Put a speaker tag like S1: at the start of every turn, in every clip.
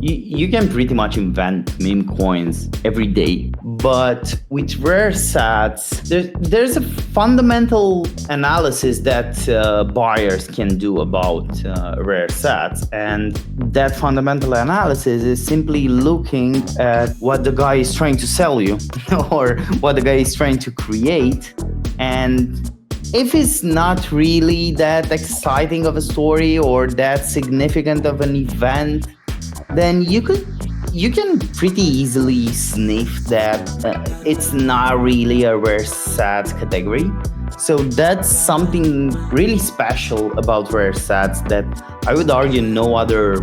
S1: you can pretty much invent meme coins every day. But with rare sats, there's a fundamental analysis that buyers can do about rare sats. And that fundamental analysis is simply looking at what the guy is trying to sell you or what the guy is trying to create. And if it's not really that exciting of a story or that significant of an event, then you can pretty easily sniff that it's not really a rare sats category. So that's something really special about rare sats that I would argue no other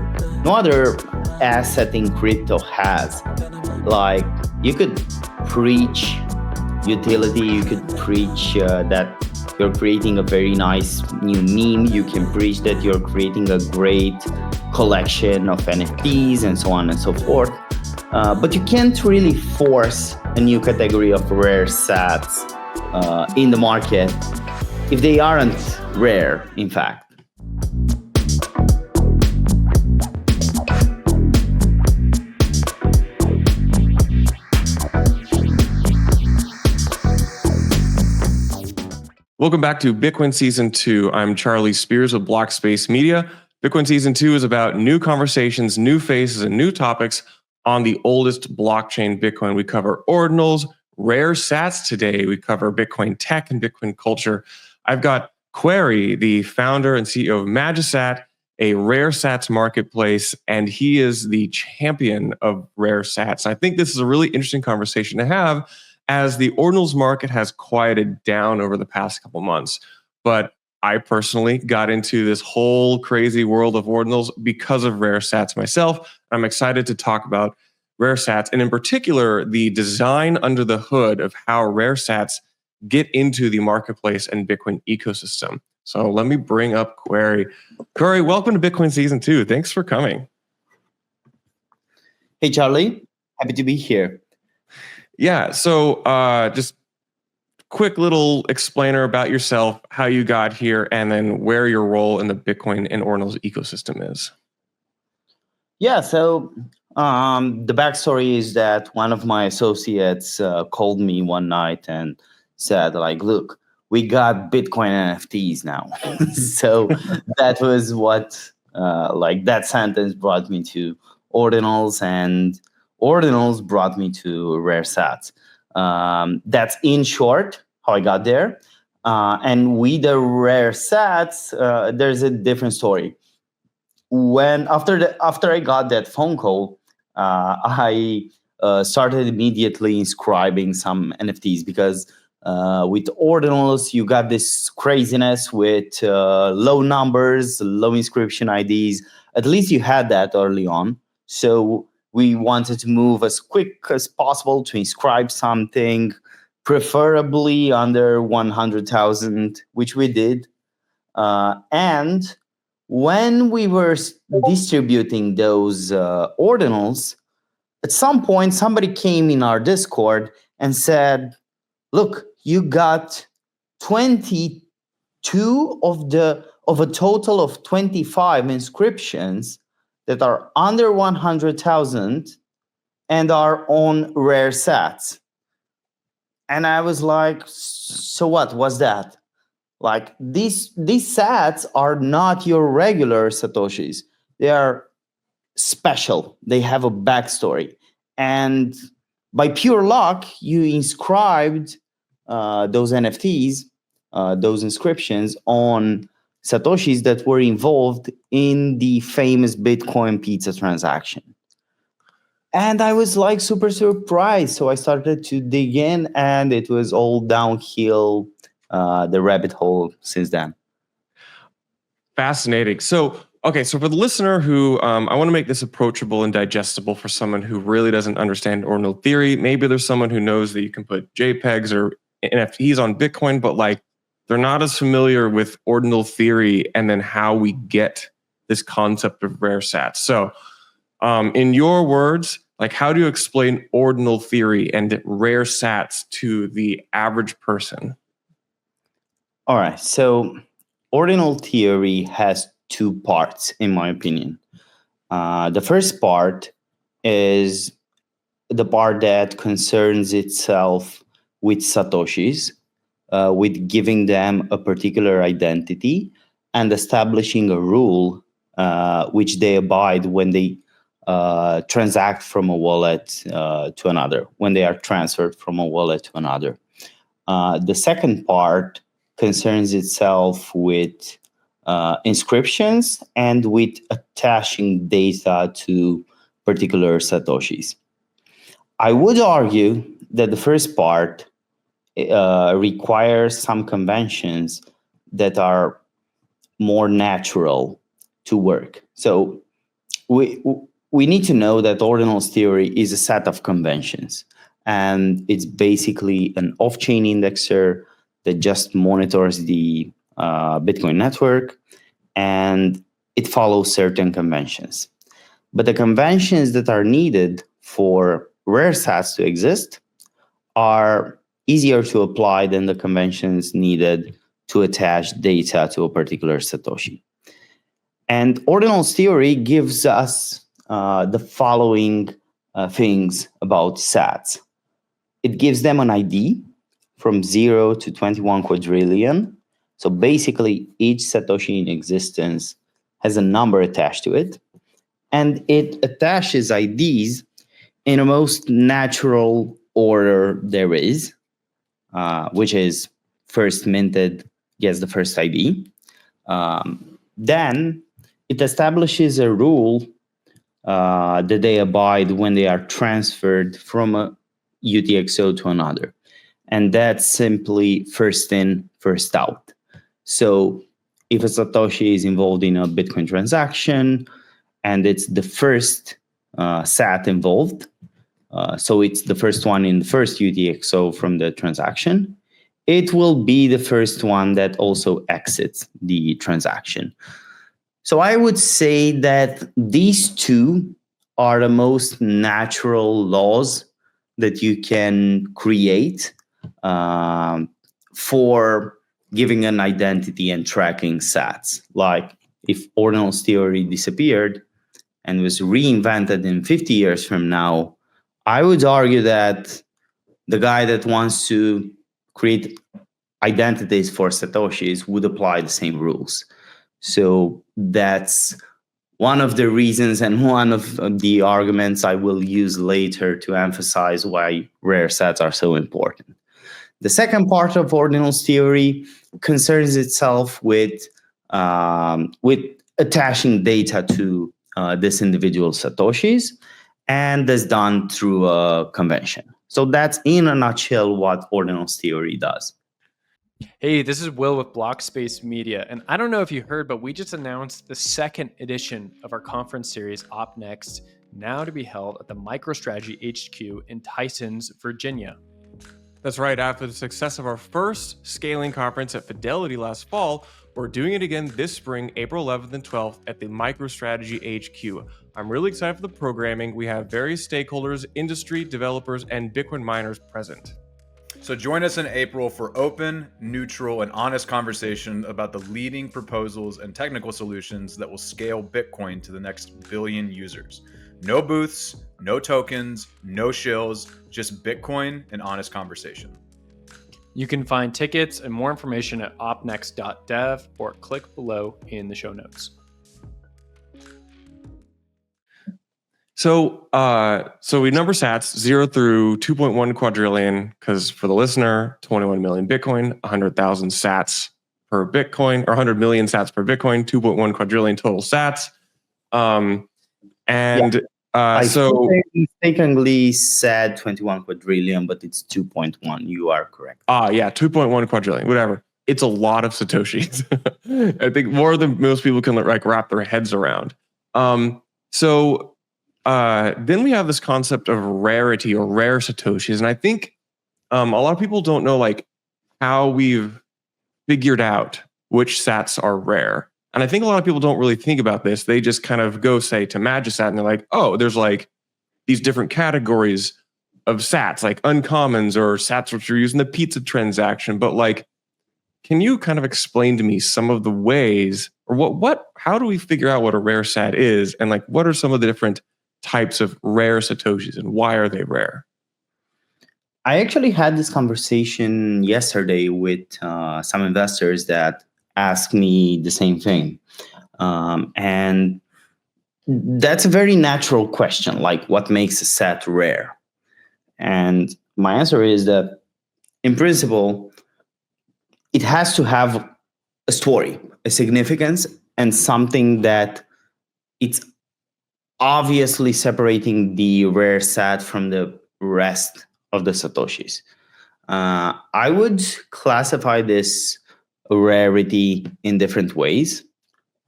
S1: asset in crypto has. Like, you could preach utility, you could preach that you're creating a very nice new meme, you can preach that you're creating a great collection of NFTs and so on and so forth. But you can't really force a new category of rare sats in the market if they aren't rare, in fact.
S2: Welcome back to Bitcoin Season 2. I'm Charlie Spears of Blockspace Media. Bitcoin Season 2 is about new conversations, new faces, and new topics on the oldest blockchain, Bitcoin. We cover ordinals, rare sats today. We cover Bitcoin tech and Bitcoin culture. I've got Quary, the founder and CEO of Magisat, a rare sats marketplace, and he is the champion of rare sats. I think this is a really interesting conversation to have as the ordinals market has quieted down over the past couple months. But I personally got into this whole crazy world of ordinals because of rare sats myself. I'm excited to talk about rare sats, and in particular, the design under the hood of how rare sats get into the marketplace and Bitcoin ecosystem. So let me bring up Quary. Quary, welcome to Bitcoin Season 2. Thanks for coming.
S1: Hey, Charlie. Happy to be here.
S2: Yeah, so just quick little explainer about yourself, how you got here, and then where your role in the Bitcoin and ordinals ecosystem is.
S1: Yeah, so the backstory is that one of my associates called me one night and said, like, look, we got Bitcoin NFTs now. So that was what, that sentence brought me to ordinals, and ordinals brought me to rare sats. That's in short how I got there. And with the rare sats, there's a different story. After I got that phone call, I started immediately inscribing some NFTs because with ordinals, you got this craziness with low numbers, low inscription IDs. At least you had that early on. So we wanted to move as quick as possible to inscribe something, preferably under 100,000, which we did. And when we were distributing those ordinals, at some point, somebody came in our Discord and said, look, you got 22 of a total of 25 inscriptions that are under 100,000 and are on rare sats. And I was like, so what was that? Like, these sats are not your regular satoshis. They are special. They have a backstory. And by pure luck, you inscribed those NFTs, those inscriptions on satoshis that were involved in the famous Bitcoin pizza transaction. And I was like super surprised. So I started to dig in, and it was all downhill, the rabbit hole since then.
S2: Fascinating. So, okay, so for the listener who, I want to make this approachable and digestible for someone who really doesn't understand ordinal theory. Maybe there's someone who knows that you can put JPEGs or NFTs on Bitcoin, but like they're not as familiar with ordinal theory and then how we get this concept of rare sats. So in your words, like, how do you explain ordinal theory and rare sats to the average person?
S1: All right. So ordinal theory has two parts, in my opinion. The first part is the part that concerns itself with satoshis, with giving them a particular identity and establishing a rule which they abide when they transact from a wallet to another, when they are transferred from a wallet to another. The second part concerns itself with inscriptions and with attaching data to particular satoshis. I would argue that the first part requires some conventions that are more natural to work. So we need to know that Ordinals theory is a set of conventions, and it's basically an off-chain indexer that just monitors the Bitcoin network, and it follows certain conventions. But the conventions that are needed for rare sats to exist are easier to apply than the conventions needed to attach data to a particular Satoshi. And Ordinals theory gives us the following things about sats. It gives them an ID from 0 to 21 quadrillion. So basically, each Satoshi in existence has a number attached to it. And it attaches IDs in a most natural order there is, which is first minted gets the first ID. Then it establishes a rule that they abide when they are transferred from a UTXO to another. And that's simply first in, first out. So if a Satoshi is involved in a Bitcoin transaction and it's the first SAT involved, so it's the first one in the first UTXO from the transaction, it will be the first one that also exits the transaction. So I would say that these two are the most natural laws that you can create for giving an identity and tracking sats. Like if Ordinals theory disappeared and was reinvented in 50 years from now, I would argue that the guy that wants to create identities for Satoshis would apply the same rules. So that's one of the reasons and one of the arguments I will use later to emphasize why rare sats are so important. The second part of Ordinals theory concerns itself with attaching data to this individual Satoshis, and that's done through a convention. So that's in a nutshell what Ordinals theory does.
S3: Hey, this is Will with Blockspace Media, and I don't know if you heard, but we just announced the second edition of our conference series, OpNext, now to be held at the MicroStrategy HQ in Tysons, Virginia.
S2: That's right. After the success of our first scaling conference at Fidelity last fall, we're doing it again this spring, April 11th and 12th at the MicroStrategy HQ. I'm really excited for the programming. We have various stakeholders, industry, developers, and Bitcoin miners present.
S4: So join us in April for open, neutral, and honest conversation about the leading proposals and technical solutions that will scale Bitcoin to the next billion users. No booths, no tokens, no shills, just Bitcoin and honest conversation.
S3: You can find tickets and more information at opnext.dev or click below in the show notes.
S2: So we number sats 0 through 2.1 quadrillion, because for the listener, 21 million Bitcoin, 100,000 sats per Bitcoin, or 100 million sats per Bitcoin, 2.1 quadrillion total sats. I
S1: mistakenly said 21 quadrillion, but it's 2.1. You are correct.
S2: 2.1 quadrillion, whatever. It's a lot of Satoshis. I think more than most people can wrap their heads around. Then we have this concept of rarity or rare Satoshis. And I think a lot of people don't know how we've figured out which sats are rare. And I think a lot of people don't really think about this. They just kind of go, say, to Magisat and they're like, oh, there's these different categories of sats, like uncommons or sats which are used in the pizza transaction. But can you kind of explain to me some of the ways or how do we figure out what a rare sat is, and like what are some of the different types of rare satoshis and why are they rare?
S1: I actually had this conversation yesterday with some investors that asked me the same thing. And that's a very natural question, like what makes a sat rare? And my answer is that in principle, it has to have a story, a significance, and something that it's obviously separating the rare sat from the rest of the satoshis. I would classify this rarity in different ways.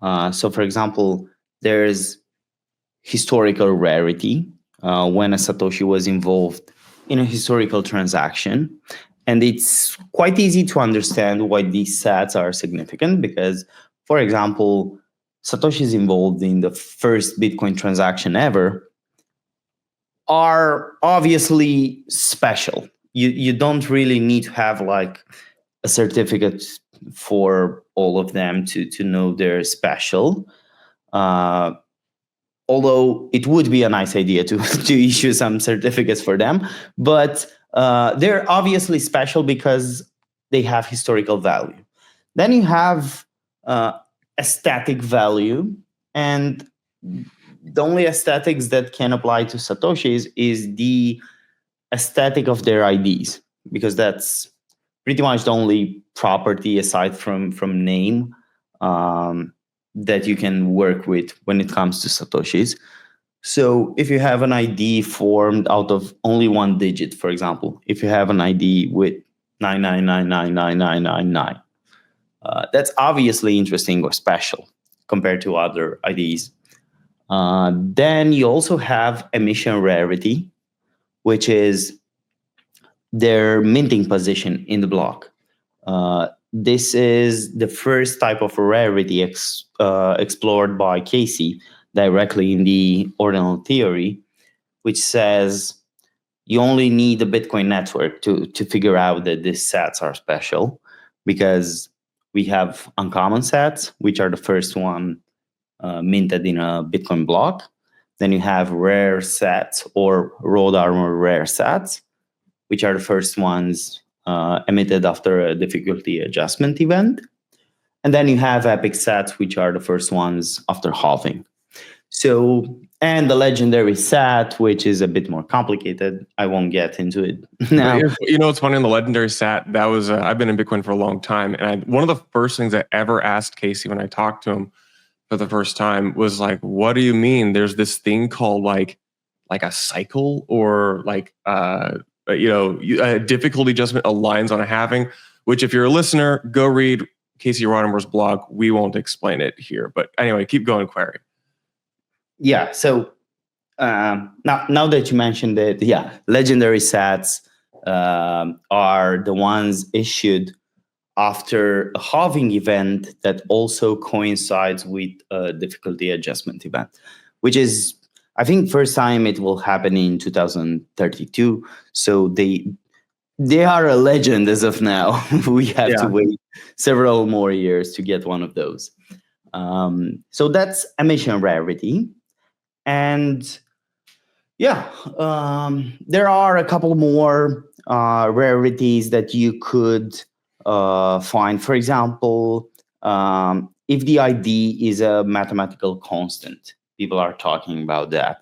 S1: So, for example, there's historical rarity when a satoshi was involved in a historical transaction. And it's quite easy to understand why these sats are significant because, for example, satoshis involved in the first Bitcoin transaction ever are obviously special. You don't really need to have like a certificate for all of them to know they're special. Although it would be a nice idea to issue some certificates for them, but they're obviously special because they have historical value. Then you have aesthetic value, and the only aesthetics that can apply to satoshis is the aesthetic of their IDs, because that's pretty much the only property aside from name that you can work with when it comes to satoshis. So if you have an ID formed out of only one digit, for example, if you have an ID with 999999999, that's obviously interesting or special compared to other IDs. Then you also have emission rarity, which is their minting position in the block. This is the first type of rarity explored by Casey directly in the ordinal theory, which says you only need a Bitcoin network to figure out that these sats are special, because we have uncommon sats, which are the first one minted in a Bitcoin block. Then you have rare sats or road armor rare sats, which are the first ones emitted after a difficulty adjustment event. And then you have epic sats, which are the first ones after halving. So, and the legendary sat, which is a bit more complicated. I won't get into it now.
S2: You know, it's funny on the legendary sat, that was, I've been in Bitcoin for a long time. And one of the first things I ever asked Casey when I talked to him for the first time was like, what do you mean? There's this thing called like a cycle, or like, a difficulty adjustment aligns on a halving, which if you're a listener, go read Casey Rodimer's blog. We won't explain it here. But anyway, keep going, Quary.
S1: Yeah, so now that you mentioned it, yeah, legendary sats are the ones issued after a halving event that also coincides with a difficulty adjustment event, which is, I think, first time it will happen in 2032. So they are a legend as of now. We have to wait several more years to get one of those. So that's emission rarity. And yeah, there are a couple more rarities that you could find. For example, if the ID is a mathematical constant, people are talking about that.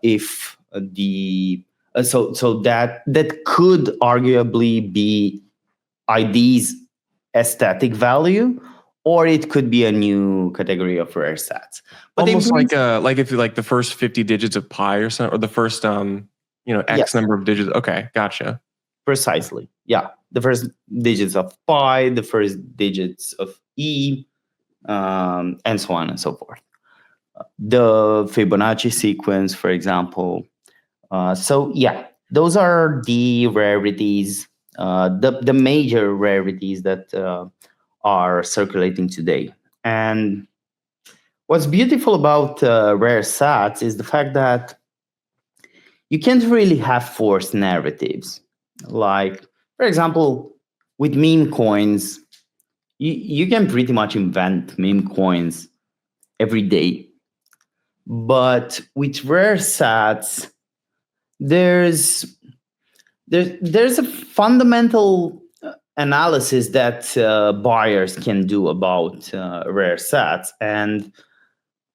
S1: If the so that could arguably be ID's aesthetic value, or it could be a new category of rare sats. But
S2: almost like if you like the first 50 digits of pi or something, or the first X number of digits. Okay, gotcha.
S1: Precisely. Yeah. The first digits of pi, the first digits of E, and so on and so forth. The Fibonacci sequence, for example. So yeah, those are the rarities, the major rarities that are circulating today. And what's beautiful about rare sats is the fact that you can't really have forced narratives. Like, for example, with meme coins, You can pretty much invent meme coins every day. But with rare sats, there's there's a fundamental analysis that buyers can do about rare sats, and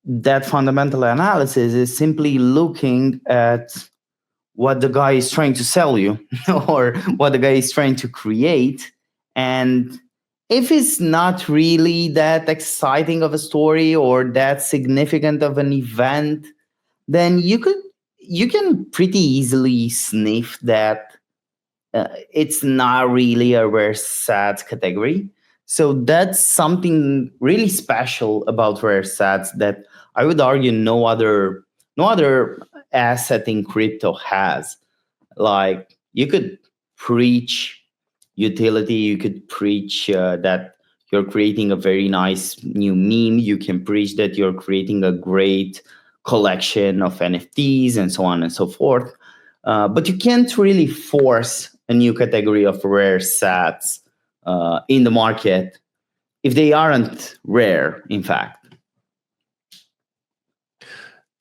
S1: that fundamental analysis is simply looking at what the guy is trying to sell you or what the guy is trying to create. And if it's not really that exciting of a story or that significant of an event, then you can pretty easily sniff that it's not really a rare sats category. So that's something really special about rare sats that I would argue no other asset in crypto has. Like you could preach utility, you could preach that you're creating a very nice new meme, you can preach that you're creating a great collection of NFTs and so on and so forth. But you can't really force a new category of rare sats in the market if they aren't rare, in fact.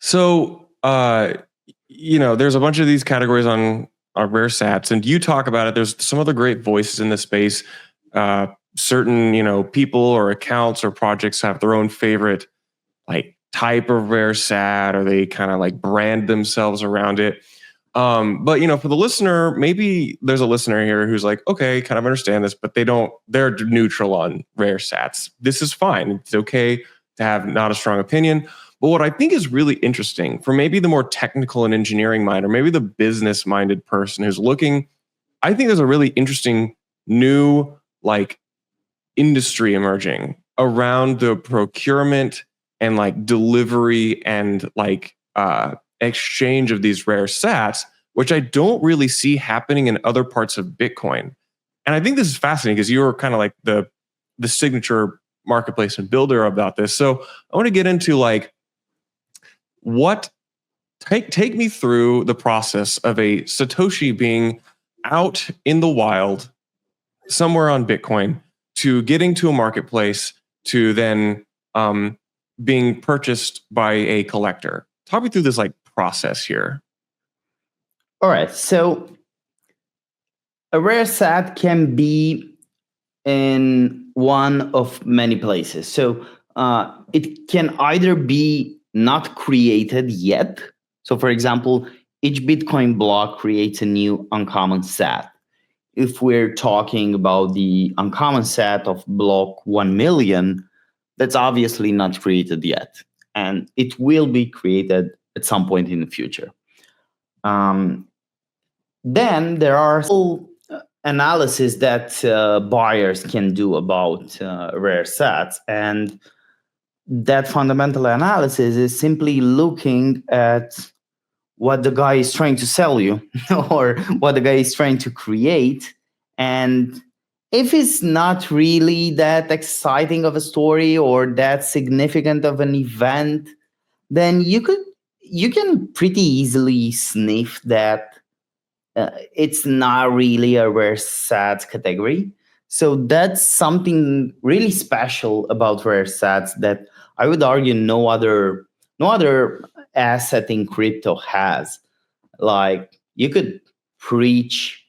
S2: So, there's a bunch of these categories on rare sats, and you talk about it. There's some other great voices in the space. Certain, people or accounts or projects have their own favorite like type of rare sat, or they kind of like brand themselves around it. But for the listener, maybe there's a listener here who's like, okay, kind of understand this, but they're neutral on rare sats. This is fine. It's okay to have not a strong opinion. But what I think is really interesting for maybe the more technical and engineering mind, or maybe the business minded person who's looking, I think there's a really interesting new like industry emerging around the procurement and like delivery and like exchange of these rare sats, which I don't really see happening in other parts of Bitcoin. And I think this is fascinating because you're kind of like the signature marketplace and builder about this. So I want to get into like take me through the process of a Satoshi being out in the wild somewhere on Bitcoin to getting to a marketplace to then being purchased by a collector. Talk me through this like process here.
S1: All right. So a rare sat can be in one of many places. So it can either be not created yet. So for example, each Bitcoin block creates a new uncommon sat. If we're talking about the uncommon sat of block 1 million, that's obviously not created yet. And it will be created at some point in the future. Then there are analysis that buyers can do about rare sats. And that fundamental analysis is simply looking at what the guy is trying to sell you or what the guy is trying to create. And if it's not really that exciting of a story or that significant of an event, then you can pretty easily sniff that it's not really a rare sats category. So that's something really special about rare sats that I would argue no other asset in crypto has. Like you could preach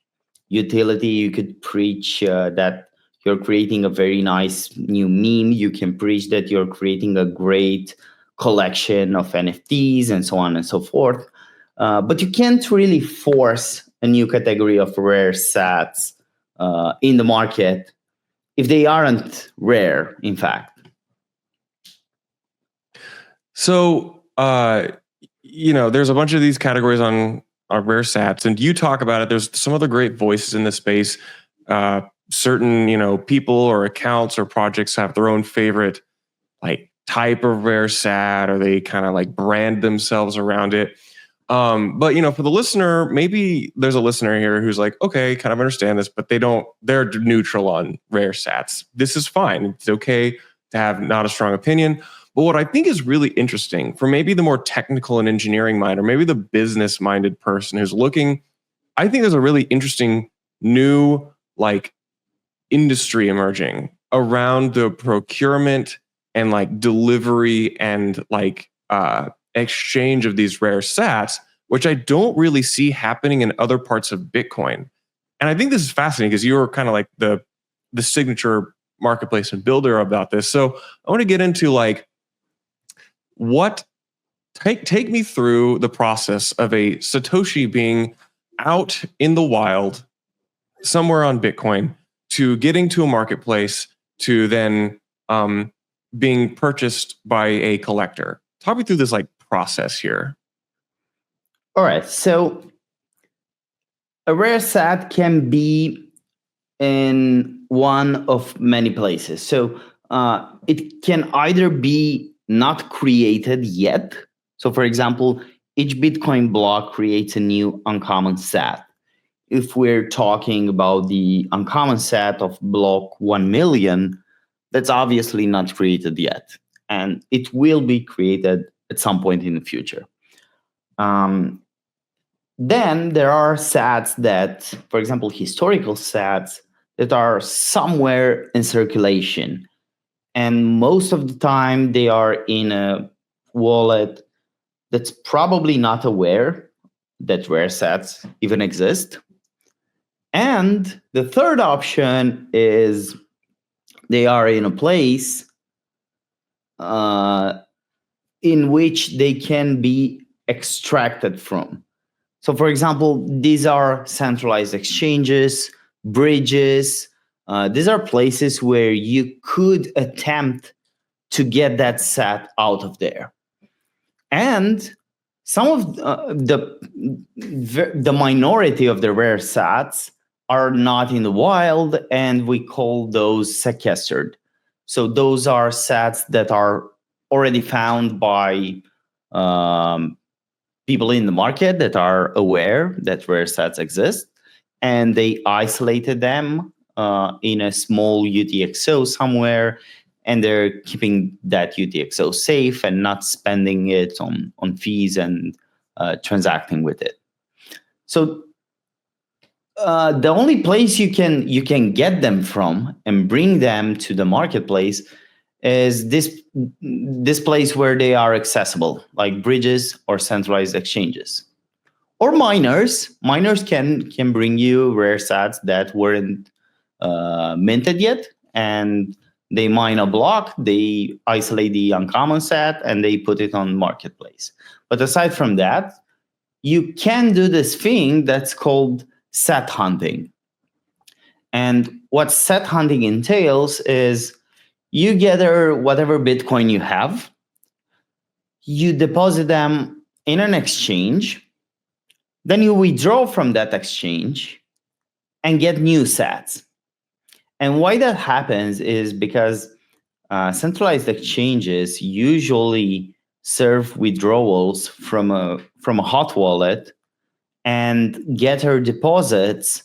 S1: utility, you could preach that you're creating a very nice new meme, you can preach that you're creating a great collection of NFTs and so on and so forth. But you can't really force a new category of rare sats in the market if they aren't rare, in fact.
S2: So, there's a bunch of these categories on rare sats, and you talk about it. There's some other great voices in the space. Certain, people or accounts or projects have their own favorite like type of rare sat, or they kind of like brand themselves around it. But for the listener, maybe there's a listener here who's like, okay, kind of understand this, but they're neutral on rare sats. This is fine. It's okay to have not a strong opinion. But what I think is really interesting for maybe the more technical and engineering mind, or maybe the business minded person who's looking, I think there's a really interesting new like industry emerging around the procurement and like delivery and like exchange of these rare sats, which I don't really see happening in other parts of Bitcoin. And I think this is fascinating because you're kind of like the signature marketplace and builder about this. So I want to get into like take me through the process of a Satoshi being out in the wild somewhere on Bitcoin to getting to a marketplace to then being purchased by a collector. Talk me through this like process here.
S1: All right. So a rare sat can be in one of many places. So it can either be not created yet. So for example, each Bitcoin block creates a new uncommon sat. If we're talking about the uncommon sat of block 1 million, that's obviously not created yet. And it will be created at some point in the future. Then there are sats that, for example, historical sats that are somewhere in circulation. And most of the time they are in a wallet that's probably not aware that rare sats even exist. And the third option is they are in a place in which they can be extracted from. So for example, these are centralized exchanges, bridges. These are places where you could attempt to get that sat out of there. And some of the minority of the rare sats are not in the wild, and we call those sequestered. So those are sats that are already found by people in the market that are aware that rare sats exist, and they isolated them in a small UTXO somewhere, and they're keeping that UTXO safe and not spending it on fees and transacting with it. So the only place you can get them from and bring them to the marketplace is this place where they are accessible, like bridges or centralized exchanges. Or miners. Miners can bring you rare sats that weren't minted yet, and they mine a block, they isolate the uncommon sat, and they put it on marketplace. But aside from that, you can do this thing that's called sat hunting. And what sat hunting entails is you gather whatever Bitcoin you have, you deposit them in an exchange, then you withdraw from that exchange and get new sats. And why that happens is because centralized exchanges usually serve withdrawals from a hot wallet and gather deposits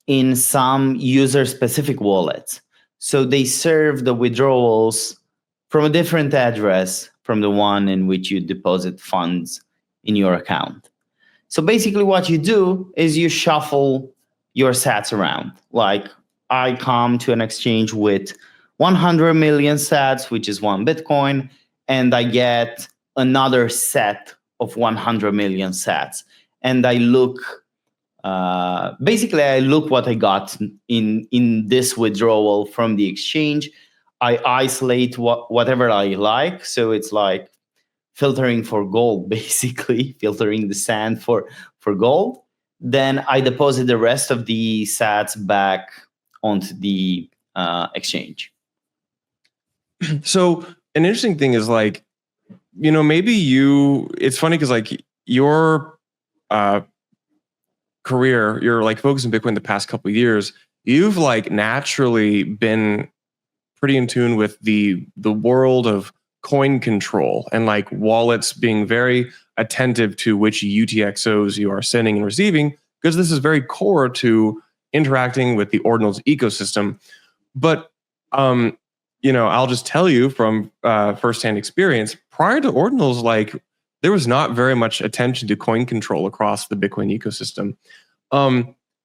S1: in some user-specific wallets. So they serve the withdrawals from a different address from the one in which you deposit funds in your account. So basically what you do is you shuffle your sats around. Like I come to an exchange with 100 million sats, which is 1 Bitcoin, and I get another set of 100 million sats. And I look, basically I look what I got in this withdrawal from the exchange. I isolate whatever I like. So it's like filtering for gold, basically, filtering the sand for gold. Then I deposit the rest of the sats back onto the exchange.
S2: So an interesting thing is like, maybe it's funny because like your career, you're like focused on Bitcoin the past couple of years, you've like naturally been pretty in tune with the world of coin control and like wallets being very attentive to which UTXOs you are sending and receiving, because this is very core to interacting with the Ordinals ecosystem. But I'll just tell you from firsthand experience, prior to Ordinals, like there was not very much attention to coin control across the Bitcoin ecosystem.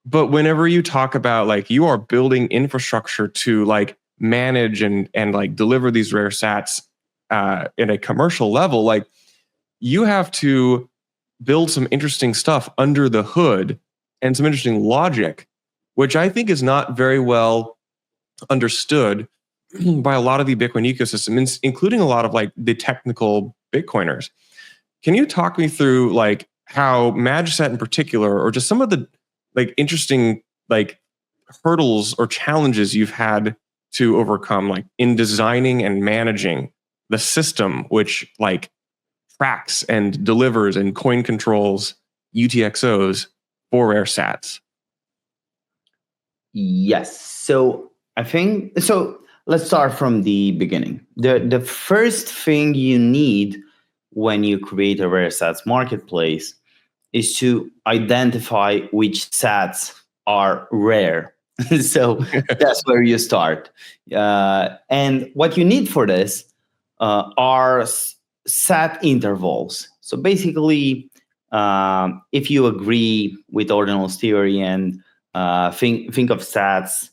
S2: But whenever you talk about like you are building infrastructure to like manage and like deliver these rare sats in a commercial level, like you have to build some interesting stuff under the hood and some interesting logic, which I think is not very well understood by a lot of the Bitcoin ecosystem, including a lot of like the technical Bitcoiners. Can you talk me through like how Magisat in particular, or just some of the like interesting like hurdles or challenges you've had to overcome, like in designing and managing the system, which like tracks and delivers and coin controls UTXOs for rare sats?
S1: Yes. So I think so. Let's start from the beginning. The first thing you need when you create a rare sats marketplace is to identify which sats are rare. So that's where you start. And what you need for this are sat intervals. So basically, if you agree with Ordinals theory and think of sats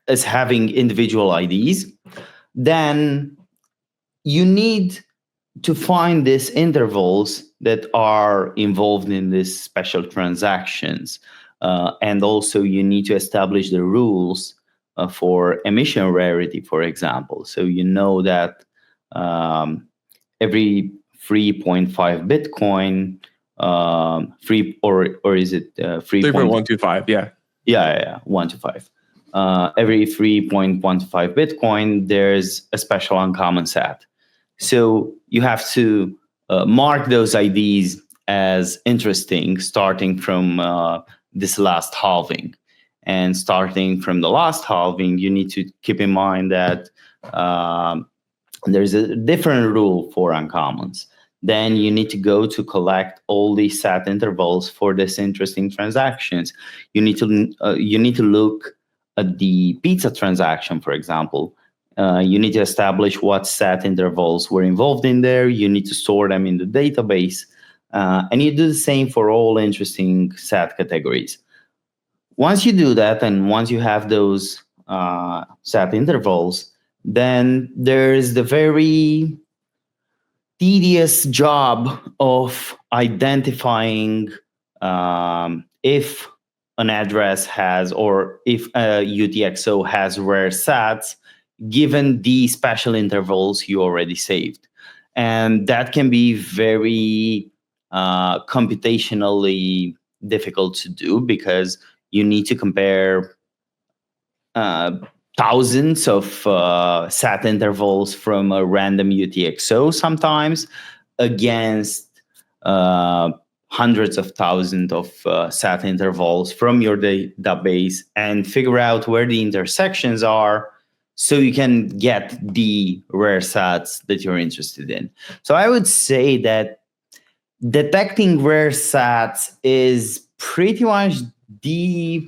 S1: as having individual IDs, then you need to find these intervals that are involved in these special transactions. And also you need to establish the rules for emission rarity, for example. So you know that every 3.5 Bitcoin, or is it
S2: 3.125? Yeah.
S1: Yeah, 1 to 5. Every 3.125 Bitcoin, there's a special uncommon sat. So you have to mark those IDs as interesting, starting from this last halving. And starting from the last halving, you need to keep in mind that there's a different rule for uncommons. Then you need to go to collect all these sat intervals for this interesting transactions. You need to look at the pizza transaction, for example. You need to establish what sat intervals were involved in there. You need to store them in the database. And you do the same for all interesting sat categories. Once you do that, and once you have those sat intervals, then there's the very tedious job of identifying if an address has, or if a UTXO has rare sats, given the special intervals you already saved. And that can be very computationally difficult to do, because you need to compare thousands of sat intervals from a random UTXO sometimes against hundreds of thousands of sat intervals from your database, and figure out where the intersections are so you can get the rare sats that you're interested in. So I would say that detecting rare sats is pretty much the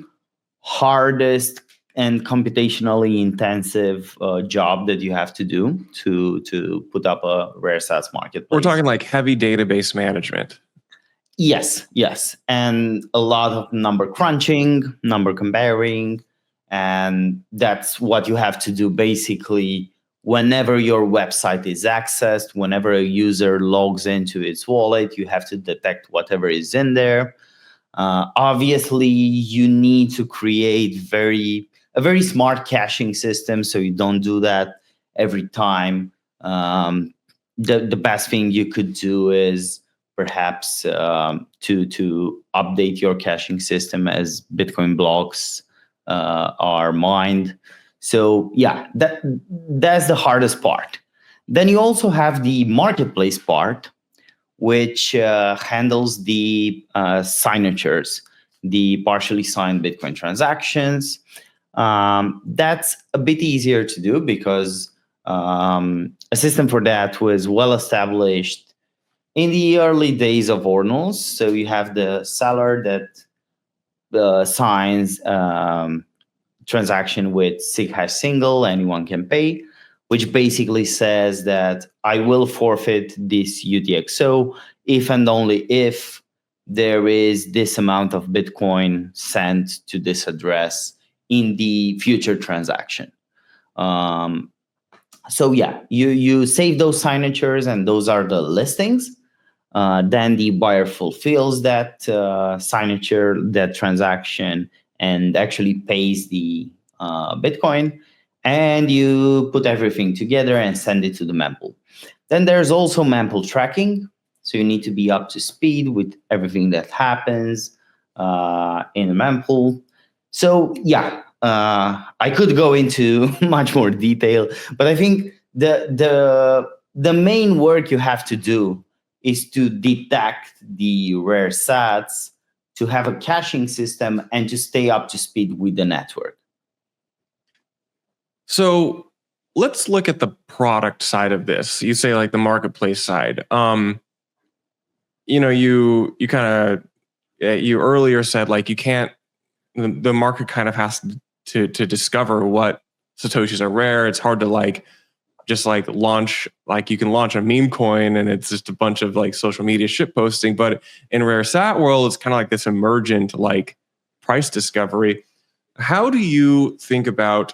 S1: hardest and computationally intensive job that you have to do to put up a rare sats marketplace.
S2: We're talking like heavy database management.
S1: Yes. And a lot of number crunching, number comparing, and that's what you have to do basically whenever your website is accessed, whenever a user logs into its wallet. You have to detect whatever is in there. Obviously, you need to create a very smart caching system, so you don't do that every time. The best thing you could do is perhaps to update your caching system as Bitcoin blocks are mined. So yeah, that's the hardest part. Then you also have the marketplace part, which handles the signatures, the partially signed Bitcoin transactions. That's a bit easier to do because a system for that was well established in the early days of Ordinals. So you have the seller that signs transaction with SIG# single, anyone can pay, which basically says that I will forfeit this UTXO if and only if there is this amount of Bitcoin sent to this address in the future transaction. So yeah, you save those signatures, and those are the listings. Then the buyer fulfills that signature, that transaction, and actually pays the Bitcoin. And you put everything together and send it to the mempool. Then there's also mempool tracking. So you need to be up to speed with everything that happens in a mempool. So yeah, I could go into much more detail, but I think the main work you have to do is to detect the rare sats, to have a caching system, and to stay up to speed with the network.
S2: So let's look at the product side of this. You say like the marketplace side. You earlier said like you can't. The market kind of has to discover what satoshis are rare. It's hard to launch, like you can launch a meme coin and it's just a bunch of like social media shit posting. But in rare sat world, it's kind of like this emergent like price discovery. How do you think about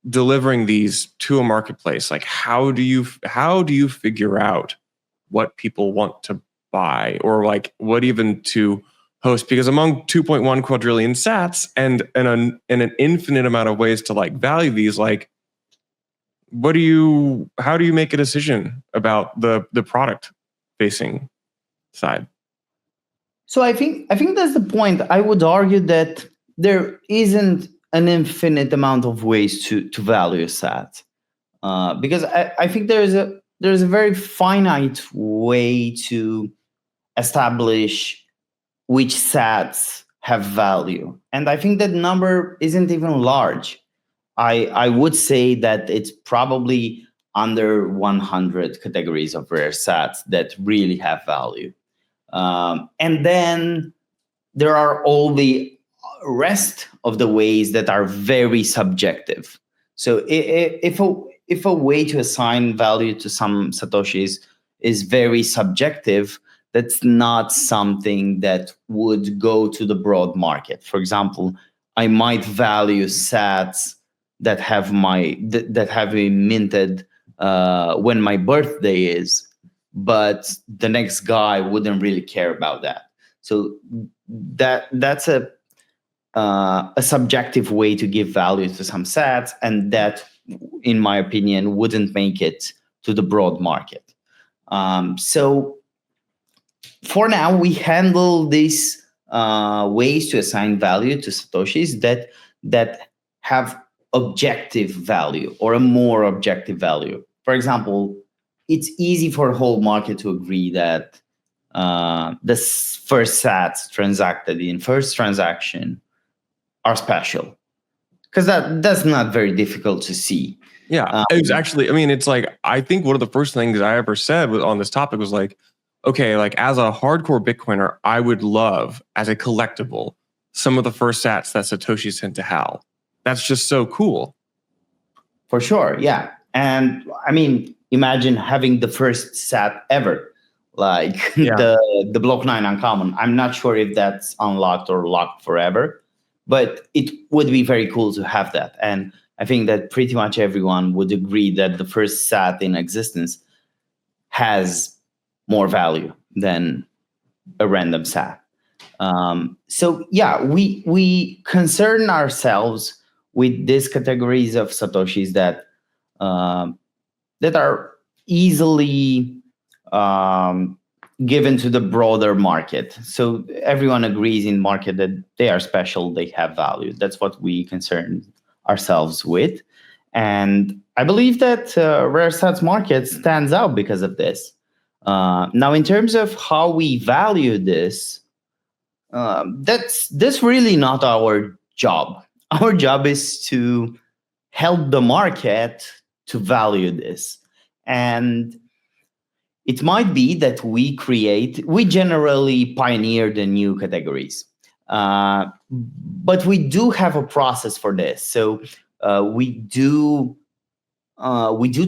S2: delivering these to a marketplace? Like how do you figure out what people want to buy, or like what even to host? Because among 2.1 quadrillion sats and an infinite amount of ways to like value these, like how do you make a decision about the product facing side?
S1: So I think that's the point. I would argue that there isn't an infinite amount of ways to value a sat, because I think there's a very finite way to establish which sats have value, and I think that number isn't even large. I would say that it's probably under 100 categories of rare sats that really have value. And then there are all the rest of the ways that are very subjective. So if a way to assign value to some satoshis is very subjective, that's not something that would go to the broad market. For example, I might value sats that have been minted when my birthday is, but the next guy wouldn't really care about that. So that's a subjective way to give value to some sats, and that, in my opinion, wouldn't make it to the broad market. So for now, we handle these ways to assign value to satoshis that have objective value, or a more objective value. For example, it's easy for the whole market to agree that the first sats transacted in first transaction are special, because that's not very difficult to see.
S2: Yeah, it was actually, I mean, it's like, I think one of the first things I ever said on this topic was like, okay, like as a hardcore Bitcoiner, I would love, as a collectible, some of the first sats that Satoshi sent to Hal. That's just so cool.
S1: For sure, yeah. And I mean, imagine having the first sat ever, like the Block 9 Uncommon. I'm not sure if that's unlocked or locked forever, but it would be very cool to have that. And I think that pretty much everyone would agree that the first sat in existence has more value than a random sat. So yeah, we concern ourselves with these categories of satoshis that are easily given to the broader market. So everyone agrees in market that they are special, they have value. That's what we concern ourselves with. And I believe that rare sats market stands out because of this. Now, in terms of how we value this, that's really not our job. Our job is to help the market to value this. And it might be that we generally pioneer the new categories. But we do have a process for this. So we do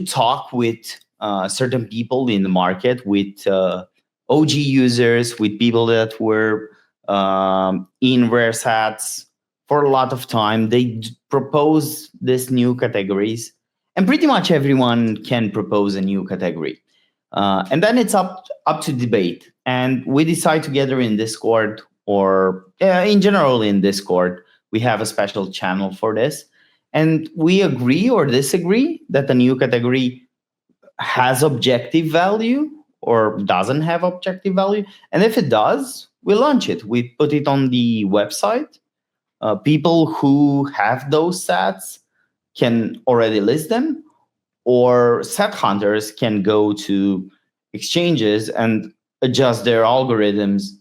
S1: talk with certain people in the market, with OG users, with people that were in rare sats for a lot of time. They propose these new categories, and pretty much everyone can propose a new category. And then it's up to debate. And we decide together in Discord, or in general in Discord, we have a special channel for this. And we agree or disagree that the new category has objective value or doesn't have objective value. And if it does, we launch it. We put it on the website. People who have those sats can already list them, or sat hunters can go to exchanges and adjust their algorithms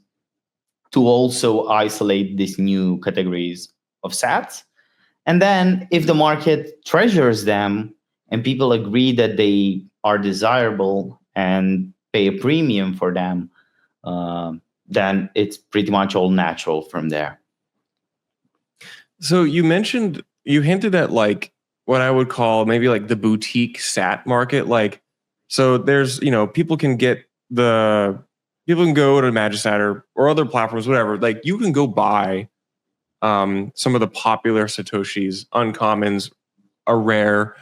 S1: to also isolate these new categories of sats. And then if the market treasures them and people agree that they are desirable and pay a premium for them, then it's pretty much all natural from there.
S2: So you hinted at like what I would call maybe like the boutique sat market. Like, so there's, people can go to Magisat or other platforms, whatever. Like you can go buy some of the popular Satoshis, uncommons, a rare,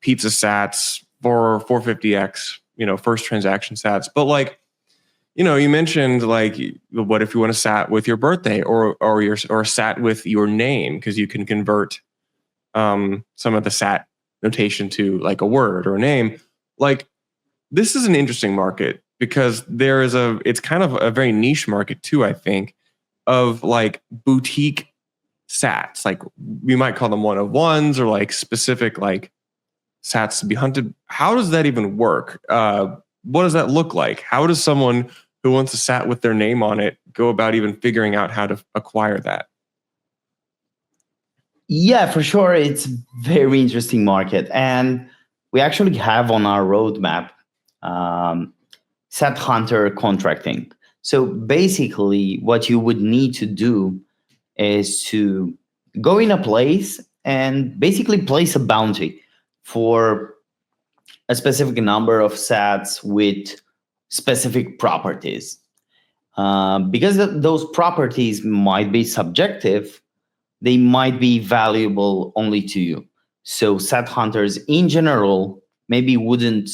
S2: pizza sats for 450x, first transaction sats. But like, you mentioned like, what if you want to sat with your birthday or sat with your name, because you can convert some of the sat notation to like a word or a name. Like, this is an interesting market because it's kind of a very niche market too, I think, of like boutique sats. Like we might call them one-of-ones or like specific like sats to be hunted. How does that even work? What does that look like? How does someone who wants a sat with their name on it go about even figuring out how to acquire that?
S1: Yeah, for sure. It's a very interesting market. And we actually have on our roadmap sat hunter contracting. So basically what you would need to do is to go in a place and basically place a bounty for a specific number of sats with specific properties. Because those properties might be subjective, they might be valuable only to you. So sat hunters in general maybe wouldn't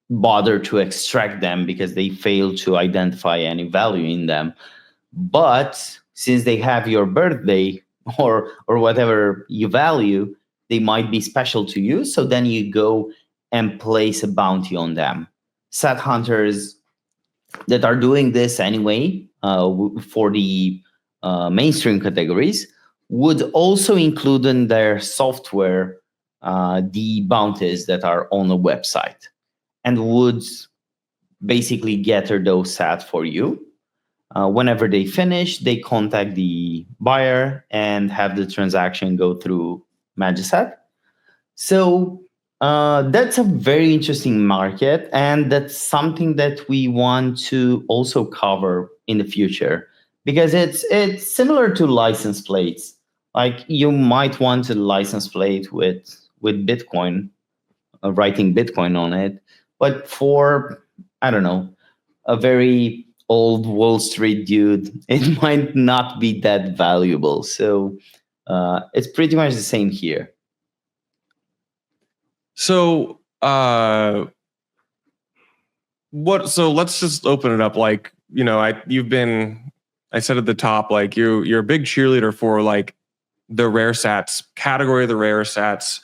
S1: bother to extract them because they fail to identify any value in them. But since they have your birthday or whatever you value, they might be special to you. So then you go and place a bounty on them. Sat hunters that are doing this anyway for the mainstream categories would also include in their software the bounties that are on the website, and would basically gather those sats for you. Whenever they finish, they contact the buyer and have the transaction go through Magisat. So that's a very interesting market, and that's something that we want to also cover in the future, because it's similar to license plates. Like you might want a license plate with Bitcoin, writing Bitcoin on it, but for, I don't know, a very old Wall Street dude, it might not be that valuable. So it's pretty much the same here.
S2: So so let's just open it up. Like, I said at the top, like you're a big cheerleader for like the rare sats category, the rare sats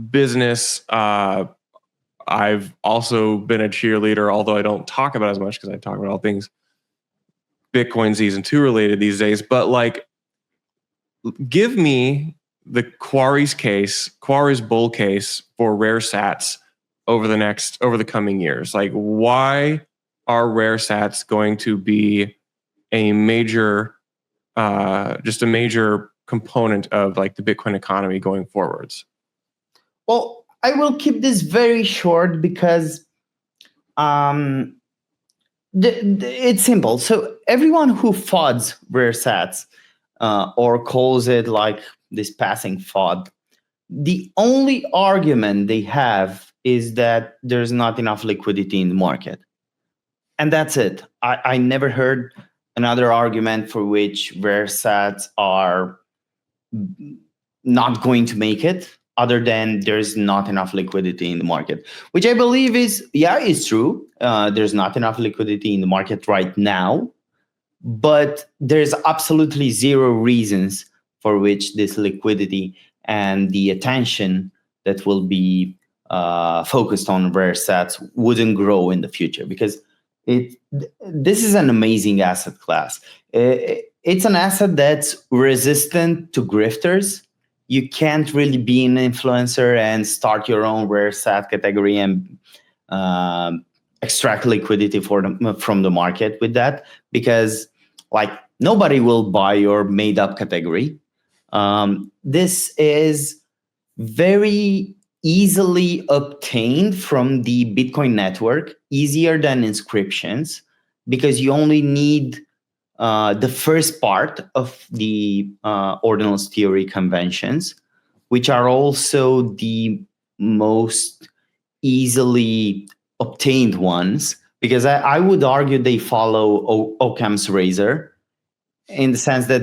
S2: business. I've also been a cheerleader, although I don't talk about it as much because I talk about all things Bitcoin Season 2 related these days. But like, give me the Quarry's bull case for rare sats over the coming years. Like, why are rare sats going to be a major component of like the Bitcoin economy going forwards?
S1: Well, I will keep this very short because it's simple. So everyone who FODs rare sats or calls it like this passing FOD, the only argument they have is that there's not enough liquidity in the market. And that's it. I never heard another argument for which rare sats are not going to make it, other than there's not enough liquidity in the market, which I believe is true. There's not enough liquidity in the market right now, but there's absolutely zero reasons for which this liquidity and the attention that will be focused on rare sats wouldn't grow in the future, because this is an amazing asset class. It's an asset that's resistant to grifters. You can't really be an influencer and start your own rare sat category and extract liquidity from the market with that, because nobody will buy your made up category. This is very easily obtained from the Bitcoin network, easier than inscriptions, because you only need the first part of the Ordinals theory conventions, which are also the most easily obtained ones, because I would argue they follow Occam's razor, in the sense that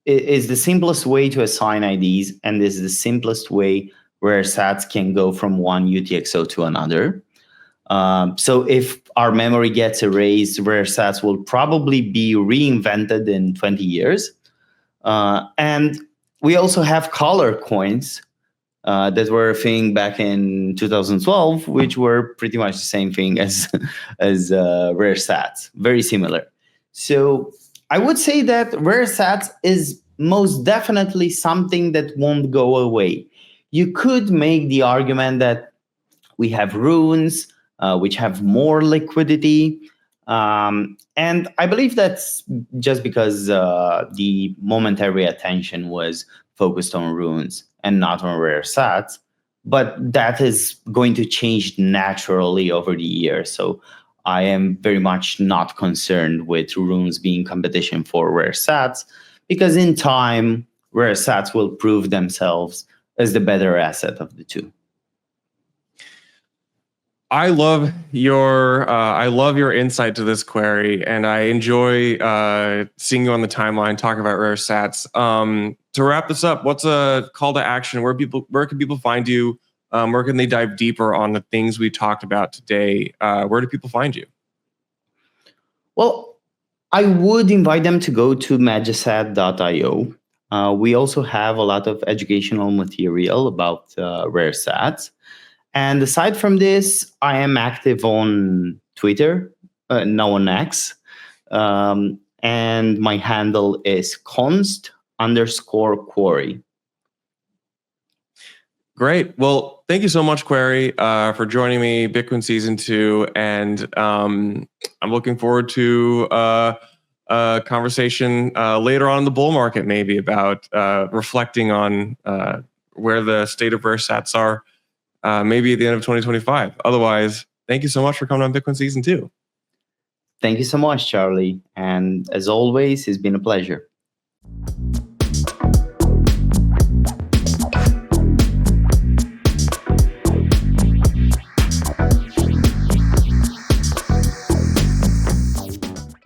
S1: it is the simplest way to assign IDs, and this is the simplest way where sats can go from one UTXO to another. So if our memory gets erased, rare sats will probably be reinvented in 20 years. And we also have color coins that were a thing back in 2012, which were pretty much the same thing as rare sats, very similar. So I would say that rare sats is most definitely something that won't go away. You could make the argument that we have runes, which have more liquidity. And I believe that's just because the momentary attention was focused on runes and not on rare sats. But that is going to change naturally over the years. So I am very much not concerned with runes being competition for rare sats, because in time, rare sats will prove themselves as the better asset of the two.
S2: I love your insight to this query, and I enjoy seeing you on the timeline talking about rare sats. To wrap this up, what's a call to action? Where can people find you? Where can they dive deeper on the things we talked about today? Where do people find you?
S1: Well, I would invite them to go to magisat.io. We also have a lot of educational material about rare sats. And aside from this, I am active on Twitter, now on X. And my handle is const_quary.
S2: Great. Well, thank you so much, Quary, for joining me, Bitcoin Season 2. And I'm looking forward to a conversation later on in the bull market, maybe about reflecting on where the state of rare sats are, maybe at the end of 2025. Otherwise, thank you so much for coming on Bitcoin Season 2.
S1: Thank you so much, Charlie. And as always, it's been a pleasure.